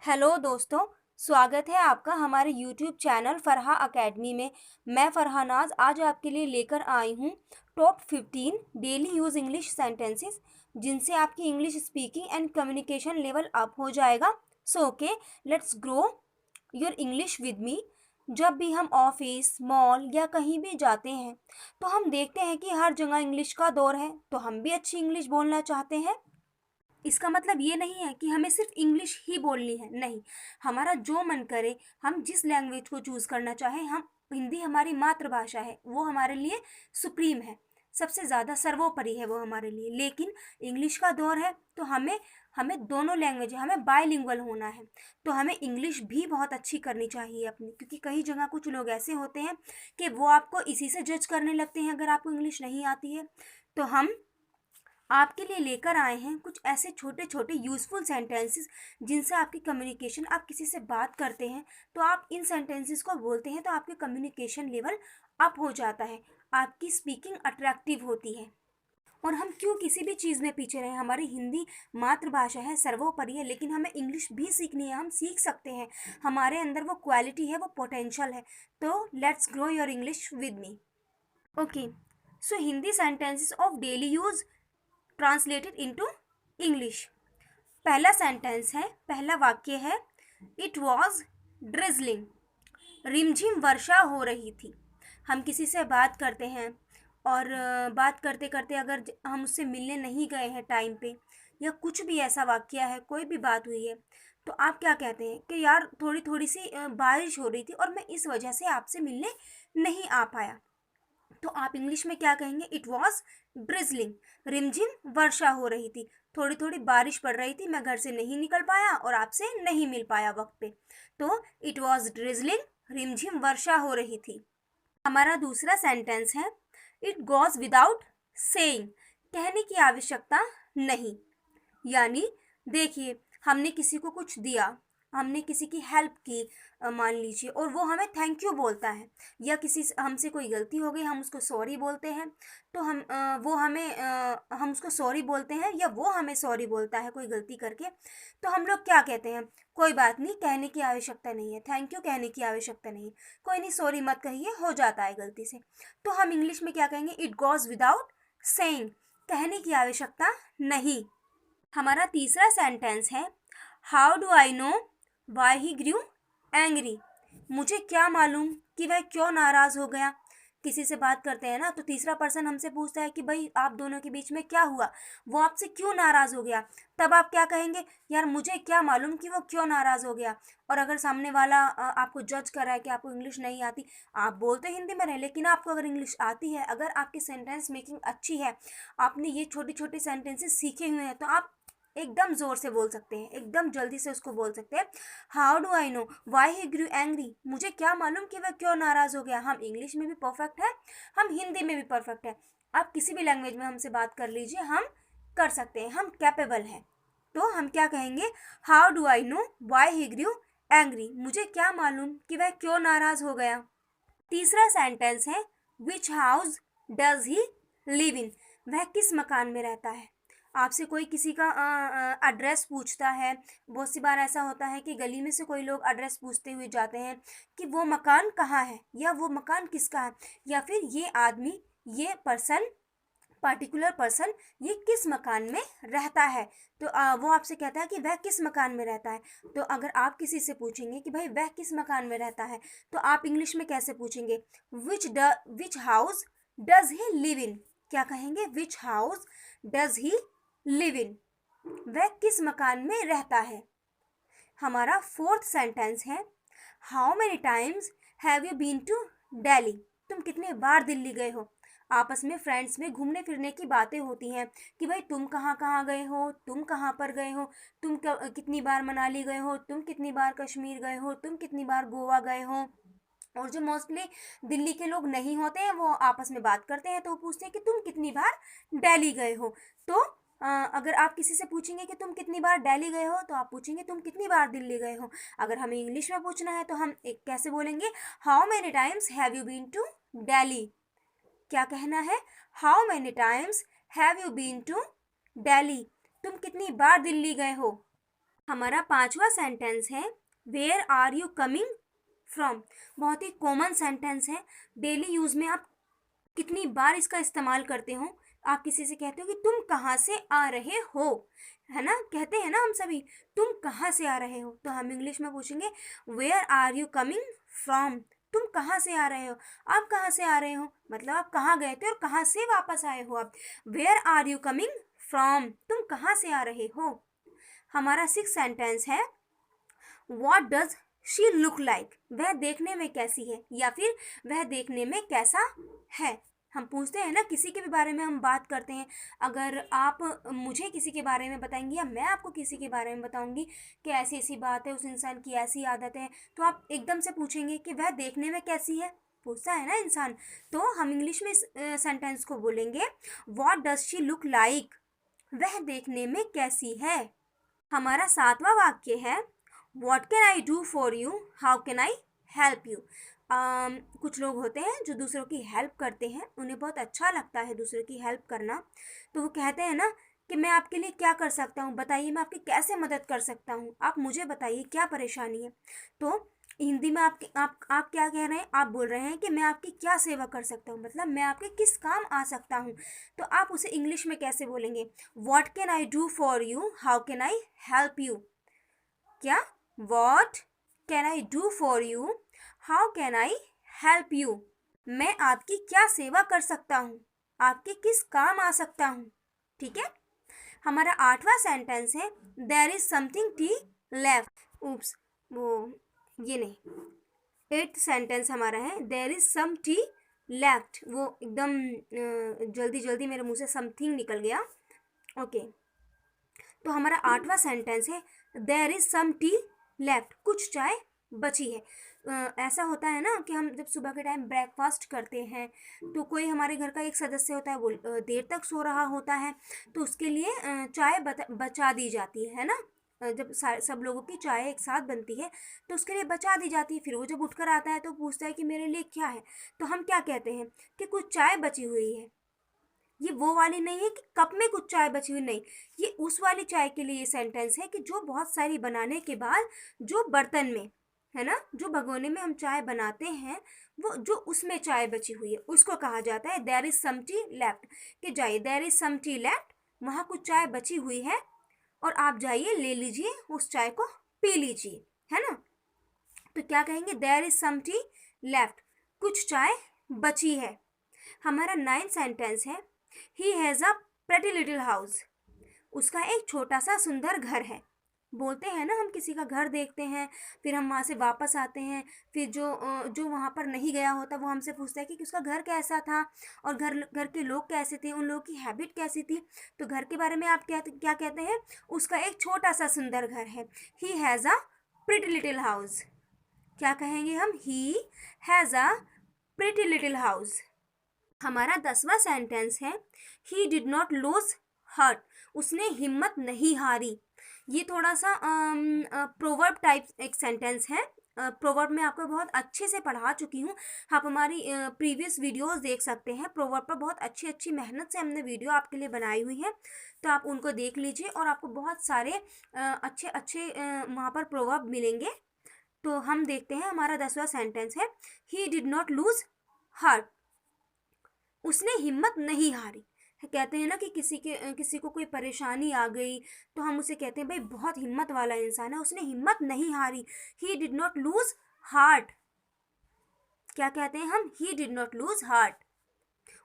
Hello दोस्तों, स्वागत है आपका हमारे यूट्यूब चैनल फ़रहा अकेडमी में। मैं फ़रहा नाज़ आज आपके लिए लेकर आई हूँ top 15 daily use English sentences जिनसे आपकी English speaking and communication level up हो जाएगा। So okay, let's grow your English with me. जब भी हम ऑफिस, मॉल या कहीं भी जाते हैं तो हम देखते हैं कि हर जगह इंग्लिश का दौर है, तो हम भी अच्छी इंग्लिश बोलना चाहते हैं। इसका मतलब ये नहीं है कि हमें सिर्फ इंग्लिश ही बोलनी है, नहीं। हमारा जो मन करे, हम जिस लैंग्वेज को चूज़ करना चाहें, हम हिंदी हमारी मातृभाषा है, वो हमारे लिए सुप्रीम है, सबसे ज़्यादा सर्वोपरि है वो हमारे लिए। लेकिन इंग्लिश का दौर है तो हमें हमें दोनों लैंग्वेज है, हमें बायलिंगुअल होना है। तो हमें इंग्लिश भी बहुत अच्छी करनी चाहिए अपनी, क्योंकि कई जगह कुछ लोग ऐसे होते हैं कि वो आपको इसी से जज करने लगते हैं अगर आपको इंग्लिश नहीं आती है। तो हम आपके लिए लेकर आए हैं कुछ ऐसे छोटे छोटे यूज़फुल सेंटेंसेस जिनसे आपकी कम्युनिकेशन, आप किसी से बात करते हैं तो आप इन सेंटेंसेस को बोलते हैं तो आपके कम्युनिकेशन लेवल अप हो जाता है, आपकी स्पीकिंग अट्रैक्टिव होती है। और हम क्यों किसी भी चीज़ में पीछे रहें, हमारी हिंदी मातृभाषा है, सर्वोपरि है, लेकिन हमें इंग्लिश भी सीखनी है, हम सीख सकते हैं। हमारे अंदर वो क्वालिटी है, वो पोटेंशियल है। तो let's grow your English with me. Okay, so Hindi sentences of daily use translated into English. पहला सेंटेंस है, पहला वाक्य है, इट वॉज ड्रिजलिंग। रिमझिम वर्षा हो रही थी। हम किसी से बात करते हैं और बात करते करते अगर हम उससे मिलने नहीं गए हैं टाइम पे, या कुछ भी ऐसा वाक्य है, कोई भी बात हुई है, तो आप क्या कहते हैं कि यार थोड़ी थोड़ी सी बारिश हो रही थी और मैं इस वजह से आपसे मिलने नहीं आ पाया। तो आप इंग्लिश में क्या कहेंगे? It was drizzling. रिमझिम वर्षा हो रही थी, थोड़ी थोड़ी बारिश पड़ रही थी, मैं घर से नहीं निकल पाया और आपसे नहीं मिल पाया वक्त पे। तो इट वॉज ड्रिजलिंग, रिमझिम वर्षा हो रही थी। हमारा दूसरा सेंटेंस है, इट गोज विदाउट सेइंग। कहने की आवश्यकता नहीं। यानी देखिए, हमने किसी को कुछ दिया, हमने किसी की हेल्प की, मान लीजिए, और वो हमें थैंक यू बोलता है, या हमसे कोई गलती हो गई, हम उसको सॉरी बोलते हैं, तो हम उसको सॉरी बोलते हैं या वो हमें सॉरी बोलता है कोई गलती करके, तो हम लोग क्या कहते हैं? कोई बात नहीं, कहने की आवश्यकता नहीं है, थैंक यू कहने की आवश्यकता नहीं, कोई नहीं, सॉरी मत कहिए, हो जाता है गलती से। तो हम इंग्लिश में क्या कहेंगे? इट गोज विदाउट सेइंग, कहने की आवश्यकता नहीं। हमारा तीसरा सेंटेंस है, how do I know why he grew angry. मुझे क्या मालूम कि वह क्यों नाराज़ हो गया। किसी से बात करते हैं ना, तो तीसरा पर्सन हमसे पूछता है कि भाई आप दोनों के बीच में क्या हुआ, वो आपसे क्यों नाराज़ हो गया। तब आप क्या कहेंगे? यार मुझे क्या मालूम कि वो क्यों नाराज़ हो गया। और अगर सामने वाला आपको जज कर रहा है कि आपको इंग्लिश नहीं आती, आप बोलते हिंदी में रहे, लेकिन आपको अगर इंग्लिश आती है, अगर आपकी सेंटेंस मेकिंग अच्छी है, आपने ये छोटे छोटे सेंटेंसेस सीखे हुए हैं, तो आप एकदम ज़ोर से बोल सकते हैं, एकदम जल्दी से उसको बोल सकते हैं। How do I know why he grew angry. मुझे क्या मालूम कि वह क्यों नाराज़ हो गया। हम इंग्लिश में भी परफेक्ट है, हम हिंदी में भी परफेक्ट है। आप किसी भी लैंग्वेज में हमसे बात कर लीजिए, हम कर सकते हैं, हम कैपेबल हैं। तो हम क्या कहेंगे? How do I know why he grew angry. मुझे क्या मालूम कि वह क्यों नाराज़ हो गया। तीसरा सेंटेंस है, विच house does he live in. वह किस मकान में रहता है। आपसे कोई किसी का एड्रेस पूछता है। बहुत सी बार ऐसा होता है कि गली में से कोई लोग एड्रेस पूछते हुए जाते हैं कि वो मकान कहाँ है, या वो मकान किसका है, या फिर ये आदमी, ये पर्सन, पार्टिकुलर पर्सन ये किस मकान में रहता है। तो वो आपसे कहता है कि वह किस मकान में रहता है। तो अगर आप किसी से पूछेंगे कि भाई वह किस मकान में रहता है, तो आप इंग्लिश में कैसे पूछेंगे? Which house does he live in. क्या कहेंगे? Which house does he live in. वह किस मकान में रहता है। हमारा फोर्थ सेंटेंस है, how many times have you been to Delhi. तुम कितने बार दिल्ली गए हो। आपस में फ्रेंड्स में घूमने फिरने की बातें होती हैं कि भाई तुम कहाँ कहाँ गए हो, तुम कहाँ पर गए हो, तुम कितनी बार मनाली गए हो, तुम कितनी बार कश्मीर गए हो, तुम कितनी बार गोवा गए हो। और जो मोस्टली दिल्ली के लोग नहीं होते हैं, वो आपस में बात करते हैं तो वो पूछते हैं कि तुम कितनी बार दिल्ली गए हो। तो अगर आप किसी से पूछेंगे कि तुम कितनी बार दिल्ली गए हो, तो आप पूछेंगे तुम कितनी बार दिल्ली गए हो। अगर हमें इंग्लिश में पूछना है तो हम एक कैसे बोलेंगे? How many times have you been to Delhi. क्या कहना है? How many times have you been to Delhi. तुम कितनी बार दिल्ली गए हो। हमारा पांचवा सेंटेंस है where are you coming from. बहुत ही कॉमन सेंटेंस है, डेली यूज़ में आप कितनी बार इसका इस्तेमाल करते हो। आप किसी से कहते हो कि तुम कहाँ से आ रहे हो, है ना, कहते हैं ना हम सभी, तुम कहाँ से आ रहे हो। तो हम इंग्लिश में पूछेंगे where are you coming from. तुम कहाँ से आ रहे हो, आप कहाँ से आ रहे हो, मतलब आप कहाँ गए थे और कहाँ से वापस आए हो आप। Where are you coming from, तुम कहाँ से आ रहे हो। हमारा सिक्स सेंटेंस है what does she look like. वह देखने में कैसी है, या फिर वह देखने में कैसा है। हम पूछते हैं ना, किसी के भी बारे में हम बात करते हैं, अगर आप मुझे किसी के बारे में बताएंगी या मैं आपको किसी के बारे में बताऊंगी कि ऐसी ऐसी बात है, उस इंसान की ऐसी आदत है, तो आप एकदम से पूछेंगे कि वह देखने में कैसी है, पूछता है ना इंसान। तो हम इंग्लिश में इस सेंटेंस को बोलेंगे what does she look like, वह देखने में कैसी है। हमारा सातवां वाक्य है what can I do for you, how can I help you. कुछ लोग होते हैं जो दूसरों की हेल्प करते हैं, उन्हें बहुत अच्छा लगता है दूसरों की हेल्प करना, तो वो कहते हैं ना कि मैं आपके लिए क्या कर सकता हूँ, बताइए मैं आपकी कैसे मदद कर सकता हूँ, आप मुझे बताइए क्या परेशानी है। तो हिंदी में आप क्या कह रहे हैं, आप बोल रहे हैं कि मैं आपकी क्या सेवा कर सकता हूँ, मतलब मैं आपके किस काम आ सकता हूँ। तो आप उसे इंग्लिश में कैसे बोलेंगे, what can I do for you, how can I help you. क्या, what can I do for you, how can I help you. मैं आपकी क्या सेवा कर सकता हूँ, आपके किस काम आ सकता हूँ। ठीक है। हमारा आठवां सेंटेंस है there is something tea left. Oops, वो ये नहीं, एट्थ सेंटेंस हमारा है there is some tea left. वो एकदम जल्दी जल्दी मेरे मुंह से समथिंग निकल गया। ओके, तो हमारा आठवां सेंटेंस है there is some tea left, कुछ चाय बची है। ऐसा होता है ना कि हम जब सुबह के टाइम ब्रेकफास्ट करते हैं, तो कोई हमारे घर का एक सदस्य होता है, वो देर तक सो रहा होता है, तो उसके लिए चाय बचा दी जाती है ना। जब सब लोगों की चाय एक साथ बनती है तो उसके लिए बचा दी जाती है। फिर वो जब उठकर आता है तो पूछता है कि मेरे लिए क्या है, तो हम क्या कहते हैं कि कुछ चाय बची हुई है। ये वो वाली नहीं है कि कप में कुछ चाय बची हुई, नहीं, ये उस वाली चाय के लिए ये सेंटेंस है कि जो बहुत सारी बनाने के बाद जो बर्तन में, है ना, जो भगोने में हम चाय बनाते हैं, वो जो उसमें चाय बची हुई है उसको कहा जाता है there is some tea left. कि जाइए, there is some tea left, वहाँ कुछ चाय बची हुई है और आप जाइए ले लीजिए उस चाय को, पी लीजिए, है ना। तो क्या कहेंगे, there is some tea left, कुछ चाय बची है। हमारा नाइन्थ सेंटेंस है he has a pretty little house. उसका एक छोटा सा सुंदर घर है। बोलते हैं ना, हम किसी का घर देखते हैं, फिर हम वहाँ से वापस आते हैं, फिर जो वहाँ पर नहीं गया होता वो हमसे पूछता है कि उसका घर कैसा था और घर के लोग कैसे थे, उन लोगों की हैबिट कैसी थी। तो घर के बारे में आप क्या कहते हैं, उसका एक छोटा सा सुंदर घर है। He has a pretty little house. क्या कहेंगे हम, ही has a pretty little house. हमारा 10वां सेंटेंस है he did not lose heart. उसने हिम्मत नहीं हारी। ये थोड़ा सा प्रोवर्ब टाइप एक सेंटेंस है। प्रोवर्ब में आपको बहुत अच्छे से पढ़ा चुकी हूँ, आप हमारी प्रीवियस वीडियोस देख सकते हैं। प्रोवर्ब पर बहुत अच्छी अच्छी मेहनत से हमने वीडियो आपके लिए बनाई हुई है, तो आप उनको देख लीजिए और आपको बहुत सारे अच्छे अच्छे वहाँ पर प्रोवर्ब मिलेंगे। तो हम देखते हैं, हमारा 10वां सेंटेंस है he did not lose heart. उसने हिम्मत नहीं हारी। कहते हैं ना कि किसी को कोई परेशानी आ गई तो हम उसे कहते हैं भाई बहुत हिम्मत वाला इंसान है, उसने हिम्मत नहीं हारी। He did not lose heart. क्या कहते हैं हम, he did not lose heart,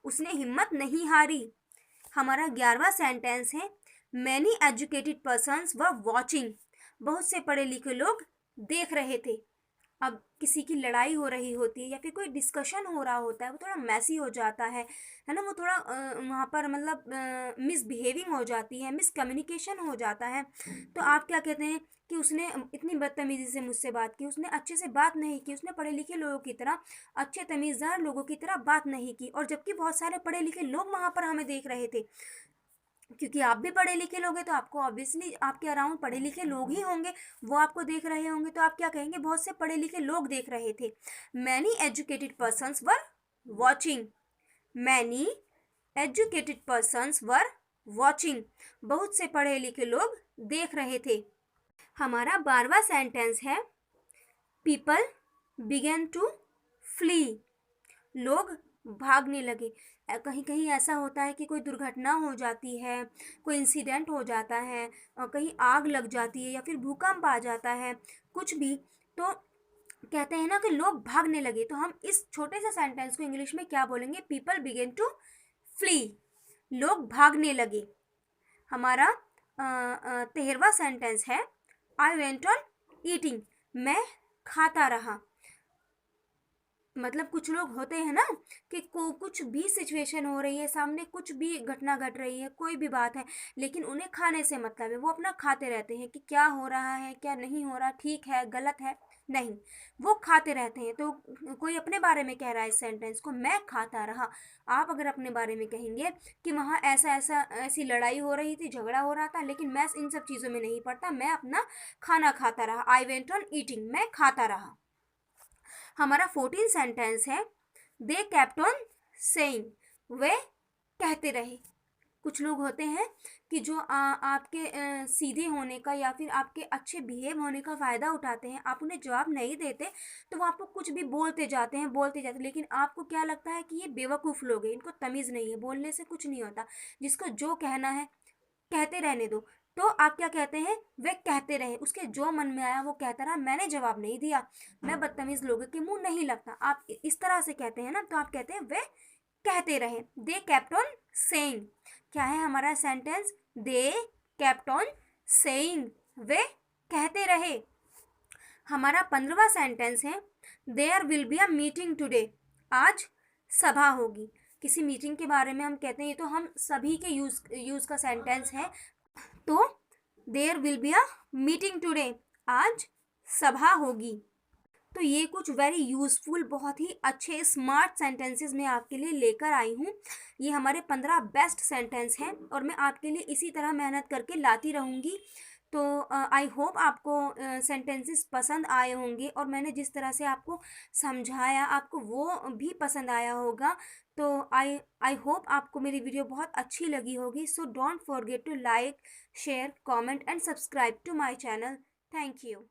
उसने हिम्मत नहीं हारी। हमारा 11वां सेंटेंस है many educated persons were watching. बहुत से पढ़े लिखे लोग देख रहे थे। अब किसी की लड़ाई हो रही होती है या फिर कोई डिस्कशन हो रहा होता है, वो थोड़ा मैसी हो जाता है ना, वो थोड़ा वहाँ पर मतलब मिसबिहेविंग हो जाती है, मिसकम्युनिकेशन हो जाता है। तो आप क्या कहते हैं कि उसने इतनी बदतमीज़ी से मुझसे बात की, उसने अच्छे से बात नहीं की, उसने पढ़े लिखे लोगों की तरह, अच्छे तमीज़दार लोगों की तरह बात नहीं की। और जबकि बहुत सारे पढ़े लिखे लोग वहाँ पर हमें देख रहे थे, क्योंकि आप भी पढ़े लिखे लोग हैं तो आपको ऑब्वियसली आपके अराउंड पढ़े लिखे लोग ही होंगे, वो आपको देख रहे होंगे। तो आप क्या कहेंगे, बहुत से पढ़े लिखे लोग देख रहे थे। Many educated persons were watching. Many educated persons were watching, बहुत से पढ़े लिखे लोग देख रहे थे। हमारा 12वां सेंटेंस है पीपल बिगेन टू फ्ली। लोग भागने लगे। कहीं कहीं ऐसा होता है कि कोई दुर्घटना हो जाती है, कोई इंसिडेंट हो जाता है, कहीं आग लग जाती है या फिर भूकंप आ जाता है, कुछ भी, तो कहते हैं ना कि लोग भागने लगे। तो हम इस छोटे से सेंटेंस को इंग्लिश में क्या बोलेंगे? People began to flee. लोग भागने लगे। हमारा 13वां सेंटेंस है आई वेंट ऑन ईटिंग। मैं खाता रहा। मतलब कुछ लोग होते हैं ना कि कुछ भी सिचुएशन हो रही है सामने, कुछ भी घटना घट रही है, कोई भी बात है, लेकिन उन्हें खाने से मतलब है। वो अपना खाते रहते हैं कि क्या हो रहा है, क्या नहीं हो रहा, ठीक है, गलत है, नहीं, वो खाते रहते हैं। तो कोई अपने बारे में कह रहा है इस सेंटेंस को, मैं खाता रहा। आप अगर अपने बारे में कहेंगे कि वहाँ ऐसा ऐसा ऐसी लड़ाई हो रही थी, झगड़ा हो रहा था, लेकिन मैं इन सब चीज़ों में नहीं पड़ता, मैं अपना खाना खाता रहा। आई वेंट ऑन ईटिंग, मैं खाता रहा। हमारा 14 सेंटेंस है दे केप्ट ऑन सेइंग। वे कहते रहे। कुछ लोग होते हैं कि जो आपके सीधे होने का या फिर आपके अच्छे बिहेव होने का फ़ायदा उठाते हैं। आप उन्हें जवाब नहीं देते तो वो आपको कुछ भी बोलते जाते हैं, बोलते जाते हैं, लेकिन आपको क्या लगता है कि ये बेवकूफ़ लोग हैं, इनको तमीज़ नहीं है, बोलने से कुछ नहीं होता। जिसको जो कहना है कहते रहने दो। तो आप क्या कहते हैं? वे कहते रहे। उसके जो मन में आया वो कहता रहा, मैंने जवाब नहीं दिया। मैं बदतमीज लोगों के मुंह नहीं लगता। आप इस तरह से कहते हैं ना, तो आप कहते हैं वे कहते रहे। They kept on saying. क्या है हमारा sentence? They kept on saying. वे कहते रहे। हमारा 15वां सेंटेंस है there will be a meeting today. आज सभा होगी। किसी मीटिंग के बारे में हम कहते हैं, ये तो हम सभी के यूज़ का सेंटेंस है। तो there will be a meeting today. आज सभा होगी। तो ये कुछ वेरी यूज़फुल, बहुत ही अच्छे स्मार्ट सेंटेंसेस मैं आपके लिए लेकर आई हूँ। ये हमारे 15 बेस्ट सेंटेंस हैं और मैं आपके लिए इसी तरह मेहनत करके लाती रहूँगी। तो आई होप आपको सेंटेंसेस पसंद आए होंगे और मैंने जिस तरह से आपको समझाया आपको वो भी पसंद आया होगा। तो आई होप आपको मेरी वीडियो बहुत अच्छी लगी होगी। So don't forget to like, share, comment and subscribe to my channel. Thank you.